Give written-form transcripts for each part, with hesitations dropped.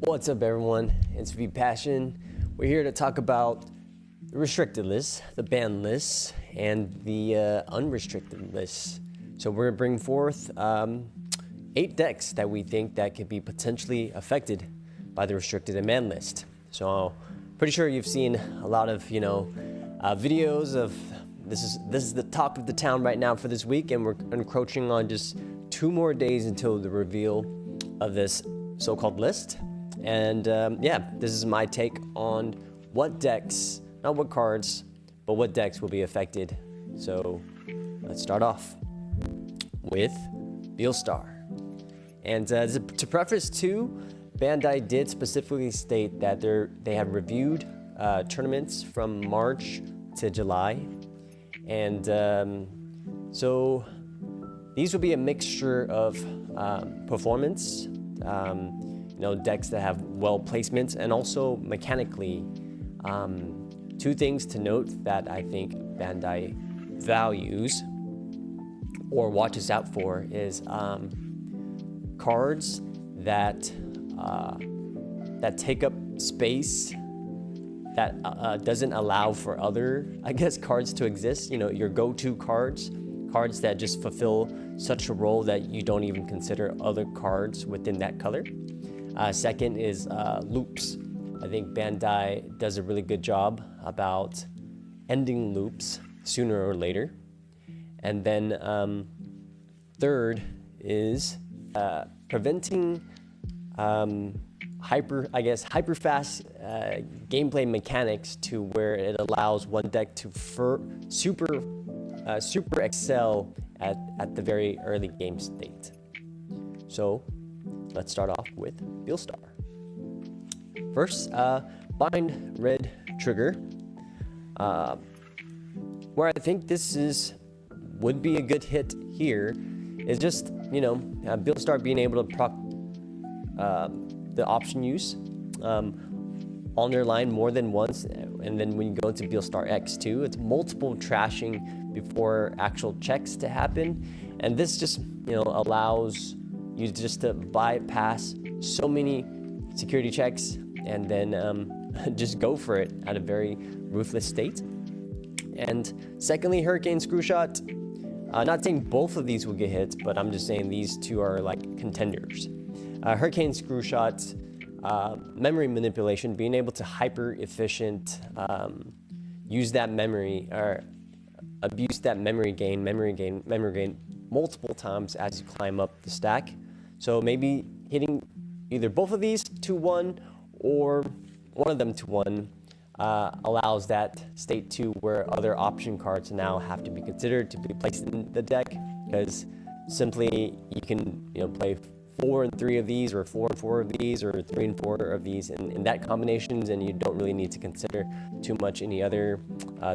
What's up, everyone? It's V Passion. We're here to talk about the restricted list, the ban list, and the unrestricted list. So we're gonna bring forth 8 decks that we think that could be potentially affected by the restricted and ban list. So pretty sure you've seen a lot of videos of this is the talk of the town right now for this week, and we're encroaching on just 2 more days until the reveal of this so-called list. And yeah, this is my take on what decks, not what cards, but what decks will be affected. So let's start off with Beelstarmon. And to preface too, Bandai did specifically state that they have reviewed tournaments from March to July. And so these will be a mixture of performance, decks that have well placements, and also mechanically. 2 things to note that I think Bandai values or watches out for is cards that take up space that doesn't allow for other, cards to exist. Your go-to cards that just fulfill such a role that you don't even consider other cards within that color. Second is loops. I think Bandai does a really good job about ending loops sooner or later. And then third is preventing hyper fast gameplay mechanics to where it allows one deck to super excel at the very early game state. So let's start off with Beelstarmon. First, bind red trigger. Where I think this would be a good hit here is just Beelstarmon being able to proc the option use on their line more than once, and then when you go into Beelstarmon X too, it's multiple trashing before actual checks to happen, and this just allows you just to bypass so many security checks and then just go for it at a very ruthless state. And secondly, Hurricane Screwshot. Not saying both of these will get hit, but I'm just saying these 2 are like contenders. Hurricane Screwshot, memory manipulation, being able to hyper efficient use that memory or abuse that memory gain multiple times as you climb up the stack. So maybe hitting either both of these to 1 or one of them to 1 allows that state 2 where other option cards now have to be considered to be placed in the deck, because simply you can play 4 and 3 of these, or 4 and 4 of these, or 3 and 4 of these in that combinations, and you don't really need to consider too much any other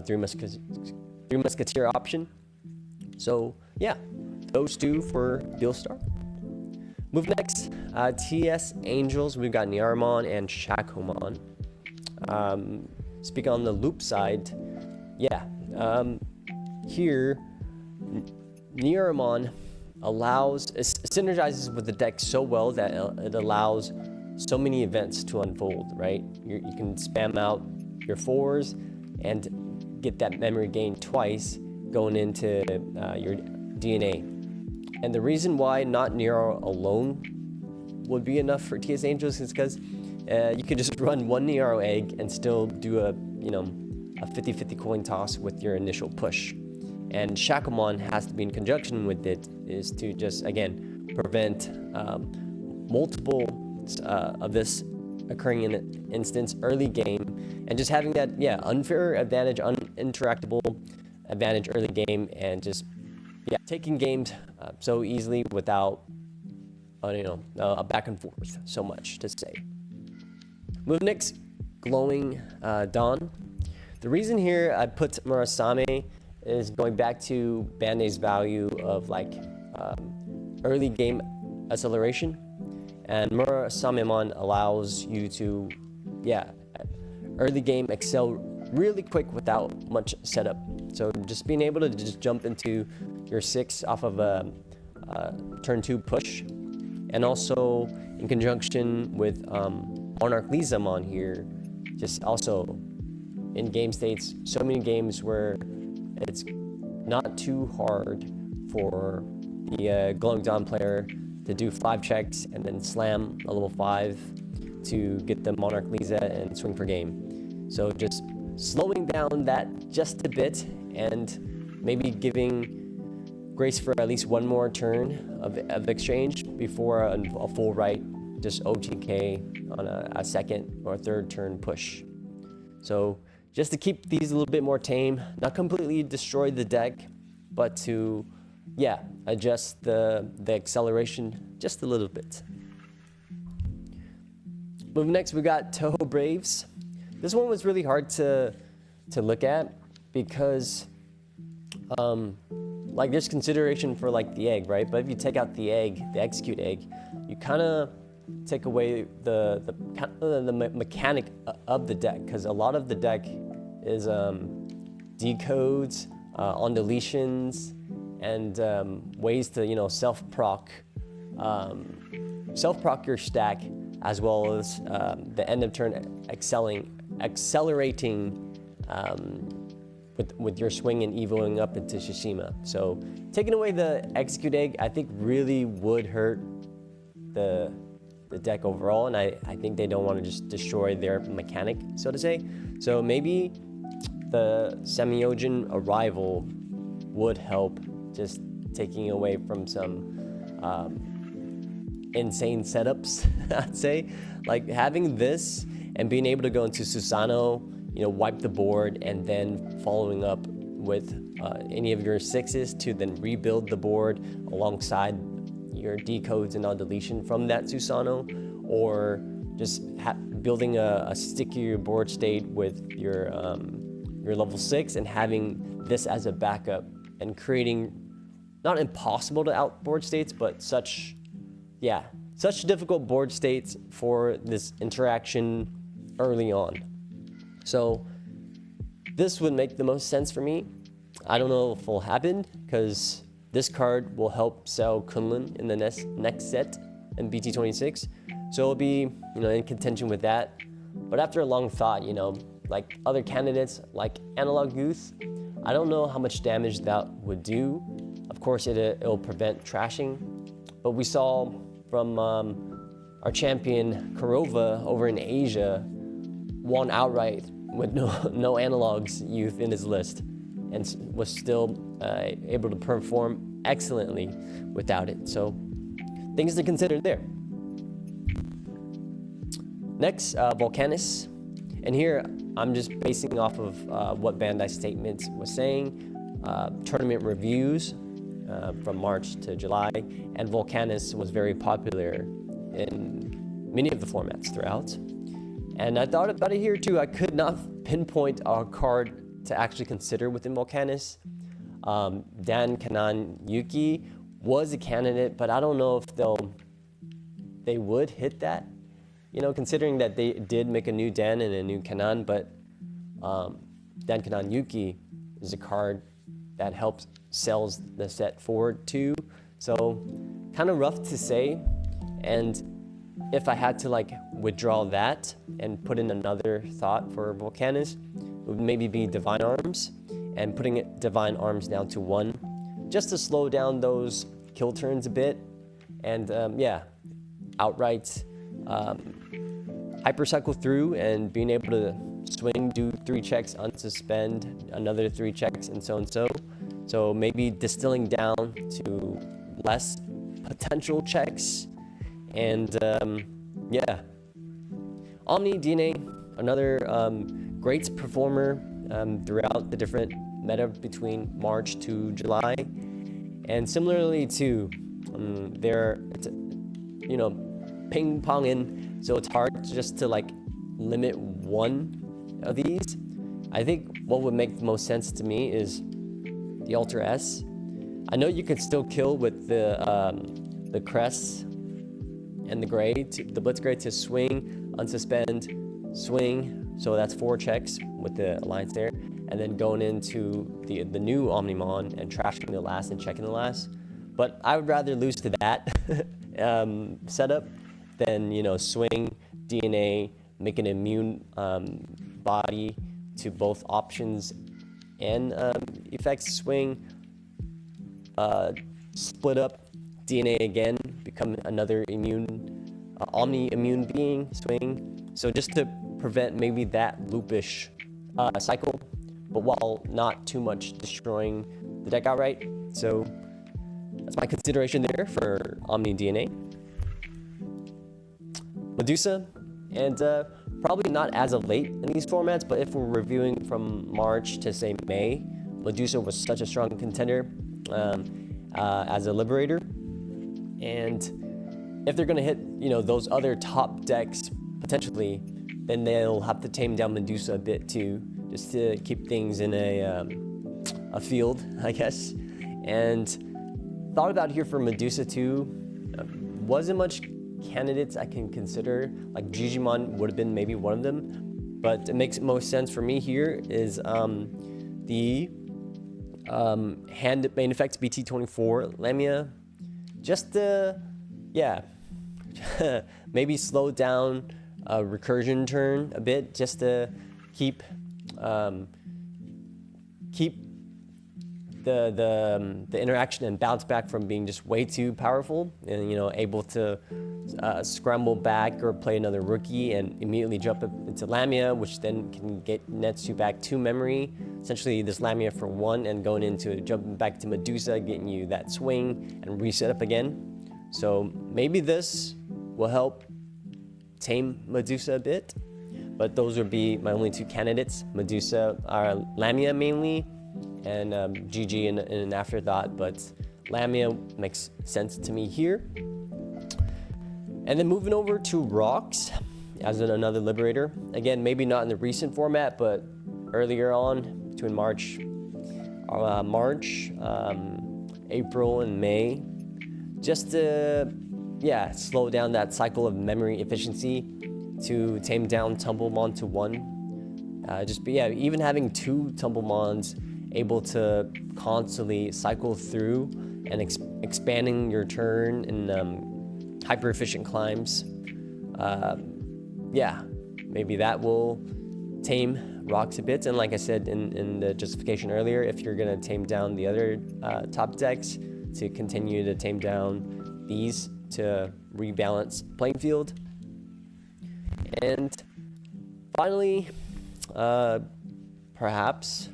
three musketeer option. So yeah, those 2 for Beelstarmon. Move next, TS Angels. We've got Omnimon and Shakomon. Speaking on the loop side, yeah, here Omnimon synergizes with the deck so well that it allows so many events to unfold, right? You can spam out your 4s and get that memory gain twice going into your DNA. And the reason why not Nero alone would be enough for TS Angels is because you could just run 1 Nero egg and still do a 50-50 coin toss with your initial push. And Shakomon has to be in conjunction with it, is to just again prevent multiple of this occurring in an instance early game, and just having that unfair advantage, uninteractable advantage early game, and just taking games so easily without a back and forth so much to say. Move next, Glowing Dawn. The reason here I put Murasame is going back to Bandai's value of early game acceleration, and Murasamemon allows you to early game excel really quick without much setup. So just being able to just jump into your 6 off of a turn 2 push, and also in conjunction with Monarch Lizamon here, just also in game states, so many games where it's not too hard for the Glowing Dawn player to do 5 checks and then slam a level 5 to get the Monarch Liza and swing for game. So just slowing down that just a bit and maybe giving grace for at least one more turn of exchange before a full right, just OTK on a second or third turn push. So just to keep these a little bit more tame, not completely destroy the deck, but to, yeah, adjust the acceleration just a little bit. Moving next, we got Toho Braves. This one was really hard to look at because, like, there's consideration for like the egg, right? But if you take out the egg, the execute egg, you kind of take away the mechanic of the deck, because a lot of the deck is decodes, on deletions, and ways to self-proc your stack, as well as the end of turn accelerating with your swing and evoing up into Shishima. So taking away the execute egg, I think really would hurt the deck overall, and I think they don't want to just destroy their mechanic, so to say. So maybe the Semiogen Arrival would help, just taking away from some insane setups, I'd say. Like having this and being able to go into Susano, wipe the board, and then following up with any of your 6s to then rebuild the board alongside your decodes and on deletion from that Susano, or just building a stickier board state with your level 6 and having this as a backup and creating not impossible to outboard states, but such difficult board states for this interaction early on. So this would make the most sense for me. I don't know if it'll happen, because this card will help sell Kunlun in the next set in BT26. So it'll be, in contention with that. But after a long thought, like other candidates like Analog Youth, I don't know how much damage that would do. Of course, it'll prevent trashing. But we saw from our champion Kurova over in Asia won outright with no Analogs Youth in his list, and was still able to perform excellently without it. So things to consider there. Next, Vulcanus. And here I'm just basing off of what Bandai statement was saying, tournament reviews from March to July, and Vulcanus was very popular in many of the formats throughout. And I thought about it here too. I could not pinpoint a card to actually consider within Vulcanus. Dan Kanan Yuki was a candidate, but I don't know if they would hit that. Considering that they did make a new Dan and a new Kanan, but Dan Kanan Yuki is a card that helps sells the set forward too. So kind of rough to say. And if I had to withdraw that and put in another thought for Vulcanus, it would maybe be Divine Arms, and putting Divine Arms down to 1, just to slow down those kill turns a bit, and outright hypercycle through and being able to swing, do 3 checks, unsuspend, another 3 checks, and so and so. So maybe distilling down to less potential checks, and Omni DNA, another great performer throughout the different meta between March to July, and similarly to it's ping-ponging, so it's hard just to limit one of these. I think what would make the most sense to me is the Alter S. I know you can still kill with the Crest and the Gray, the Blitz Gray to swing, unsuspend, swing. So that's 4 checks with the Alliance there, and then going into the new Omnimon and trashing the last and checking the last. But I would rather lose to that setup than swing, DNA, make an immune body to both options and effects swing, split up DNA again, become another omni-immune being, swing. So just to prevent maybe that loopish cycle, but while not too much destroying the deck outright. So that's my consideration there for Omni DNA. Medusa, and probably not as of late in these formats, but if we're reviewing from March to say May, Medusa was such a strong contender as a liberator. And if they're gonna hit, those other top decks potentially, then they'll have to tame down Medusa a bit too, just to keep things in a field, I guess. And thought about here for Medusa too, wasn't much candidates I can consider. Like Digimon would have been maybe one of them, but it makes most sense for me here is the hand main effects BT24 Lamia, just to maybe slow down a recursion turn a bit, just to keep the interaction and bounce back from being just way too powerful, and able to scramble back or play another rookie and immediately jump into Lamia, which then can nets you back 2 memory. Essentially this Lamia for 1, and going into jumping back to Medusa, getting you that swing and reset up again. So maybe this will help tame Medusa a bit, but those would be my only 2 candidates. Medusa, Lamia mainly, and GG in an afterthought, but Lamia makes sense to me here. And then moving over to Rocks as another liberator. Again, maybe not in the recent format, but earlier on between March, April and May, just to slow down that cycle of memory efficiency to tame down Tumblemon to 1. Even having 2 Tumblemons able to constantly cycle through and expanding your turn in hyper efficient climbs. Maybe that will tame Rocks a bit. And like I said in the justification earlier, if you're gonna tame down the other top decks, to continue to tame down these to rebalance playing field. And finally, perhaps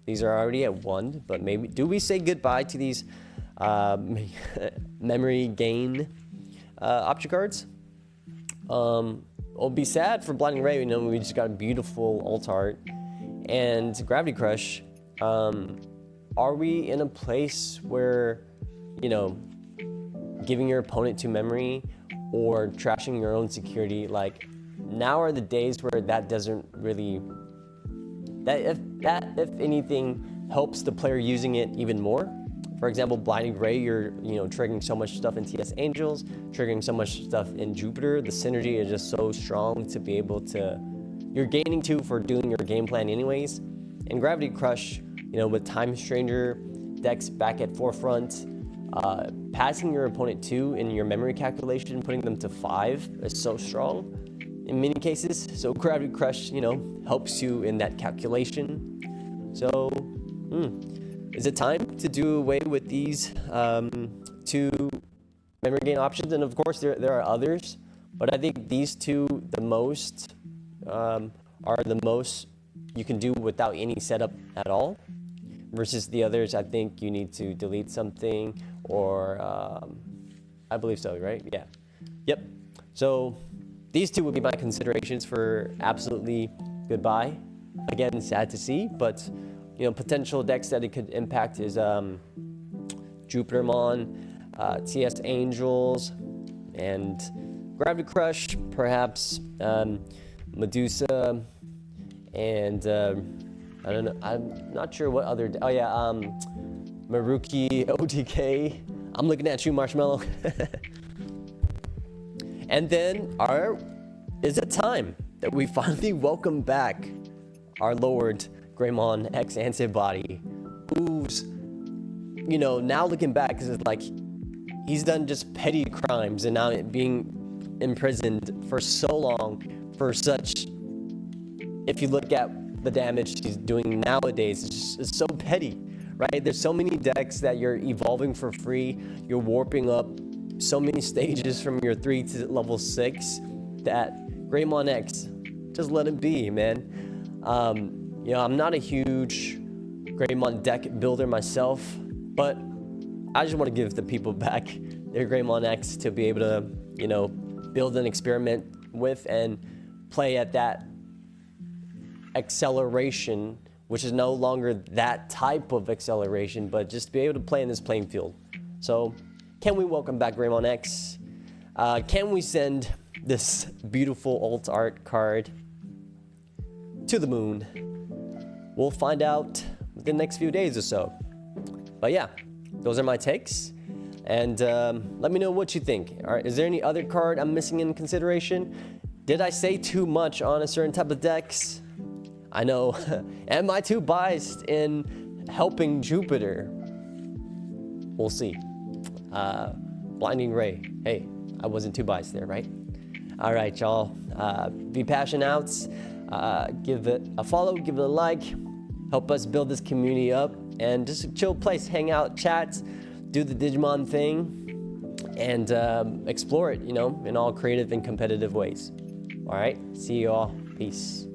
these are already at 1, but maybe do we say goodbye to these memory gain option cards? It'll be sad for Blinding Ray. We just got a beautiful alt art and Gravity Crush. Are we in a place where giving your opponent 2 memory or trashing your own security? Like, now are the days where that doesn't really, if anything, helps the player using it even more. For example, Blinding Ray, you're triggering so much stuff in TS Angels, triggering so much stuff in Jupiter. The synergy is just so strong to be able to, you're gaining 2 for doing your game plan anyways. And Gravity Crush, with Time Stranger decks back at forefront, passing your opponent 2 in your memory calculation, putting them to 5 is so strong in many cases. So Gravity Crush, helps you in that calculation. So, is it time to do away with these 2 memory gain options? And of course, there are others, but I think these 2 the most are the most you can do without any setup at all. Versus the others, I think you need to delete something, or I believe so, right? Yeah. Yep. So these 2 would be my considerations for absolutely goodbye. Again, sad to see, but potential decks that it could impact is Jupitermon, TS Angels, and Gravity Crush, perhaps Medusa, and I don't know. I'm not sure what other. Maruki OTK. I'm looking at you, Marshmallow. And then is it time that we finally welcome back our Lord Greymon X Antibody, who's now looking back, because it's like he's done just petty crimes, and now being imprisoned for so long for such, if you look at the damage she's doing nowadays, it's so petty, right? There's so many decks that you're evolving for free. You're warping up so many stages from your 3 to level 6 that Greymon X, just let it be, man. You know, I'm not a huge Greymon deck builder myself, but I just want to give the people back their Greymon X to be able to, you know, build an experiment with and play at that acceleration, which is no longer that type of acceleration, but just be able to play in this playing field. So, can we welcome back Greymon X? Can we send this beautiful alt art card to the moon? We'll find out within the next few days or so. But yeah, those are my takes. And let me know what you think. All right, is there any other card I'm missing in consideration? Did I say too much on a certain type of decks? I know. Am I too biased in helping Jupiter? We'll see. Blinding Ray. Hey, I wasn't too biased there, right? All right, y'all. Be passionate out. Give it a follow, give it a like. Help us build this community up. And just a chill place, hang out, chat, do the Digimon thing, and explore it, you know, in all creative and competitive ways. All right, see you all. Peace.